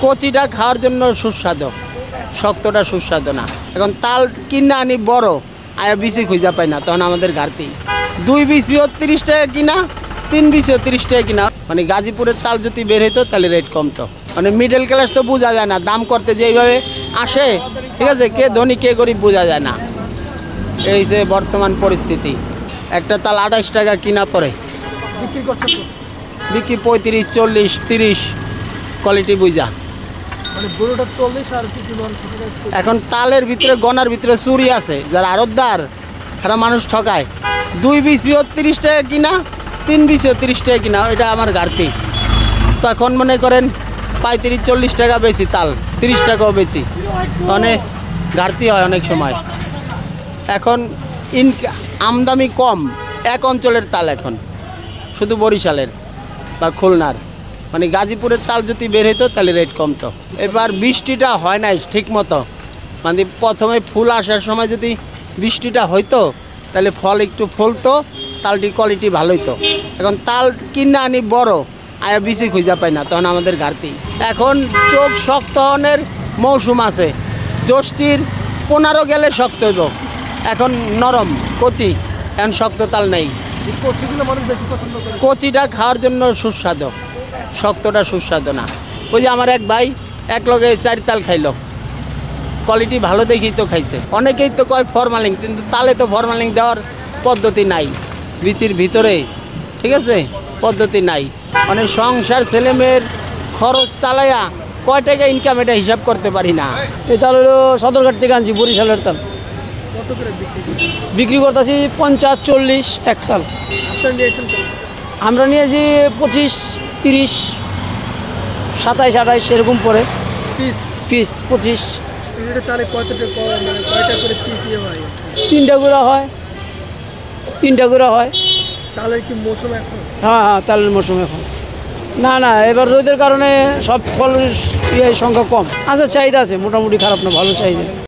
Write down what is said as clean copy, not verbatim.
কচিটা খাওয়ার জন্য সুস্বাদু, শক্তটা সুস্বাদু না। এখন তাল কিনা আনি বড় আয়া বিচি খুঁজা পাই না, তখন আমাদের ঘাটতি। 2 বিচিও 30 টাকা কিনা, 3 বিচিও 30 টাকা কিনা। মানে গাজীপুরের তাল যদি বের হইতো তাহলে রেট কমতো। মানে মিডল ক্লাস তো বোঝা যায় না, দাম করতে যেইভাবে আসে, ঠিক আছে, কে ধনী কে গরিব বোঝা যায় না। এই যে বর্তমান পরিস্থিতি। একটা তাল 28 টাকা কিনা পড়ে, বিক্রি 35, 40, 30 কোয়ালিটি বুঝা। এখন তালের ভিতরে গনার ভিতরে চুরি আছে, যারা আড়তদার তারা মানুষ ঠকায়। 2 বিচিও 30 টাকা কিনা, 3 বিচিও 30 টাকা কিনা, এটা আমার ঘাটতি। তখন মনে করেন 35, 40 টাকা বেচি তাল, 30 টাকাও বেচি, মানে ঘাটতি হয় অনেক সময়। এখন আমদানি কম এক অঞ্চলের তাল, এখন শুধু বরিশালের বা খুলনার। মানে গাজীপুরের তাল যদি বের হইতো তাহলে রেট কমতো। এবার বৃষ্টিটা হয় নাই ঠিক মতো, মানে প্রথমে ফুল আসার সময় যদি বৃষ্টিটা হইতো তাহলে ফল একটু ফলতো, তালটির কোয়ালিটি ভালো হইতো। এখন তাল কিনা আনি বড় আয়া বিচি খুঁজা পাই না, তখন আমাদের ঘাটতি। এখন চোখ শক্ত হনের মৌসুম আছে, জ্যৈষ্ঠীর 15 গেলে শক্ত হইব। এখন নরম কচি, এখন শক্ত তাল নেই। কচিটা খাওয়ার জন্য সুস্বাদু, শক্তটা সুস্বাদু না। ওই যে আমার এক ভাই এক লগে 4 তাল খাইলো, কোয়ালিটি ভালো দেখেই তো খাইছে। অনেকেই তো কয় ফরমালিন, কিন্তু তালে তো ফরমালিন দেওয়ার পদ্ধতি নাই বিচির ভিতরে, ঠিক আছে, পদ্ধতি নাই। মানে সংসার ছেলেমেয়ের খরচ চালাইয়া কয় টাকা ইনকাম এটা হিসাব করতে পারি না। এই তাল হলো সদরঘাট থেকে আনছি, বরিশালের তাল। বিক্রি করতেছি 50, 40 এক তাল। আমরা নিয়েছি 25, 30, 27, 28 এরকম পরে পিস 25। 3টা করে হয়, 3টা করে হয়। হ্যাঁ, তালের মৌসুম এখন না। এবার রোদের কারণে সব ফলের সংখ্যা কম আছে, চাহিদা আছে মোটামুটি, খারাপ না, ভালো চাহিদা।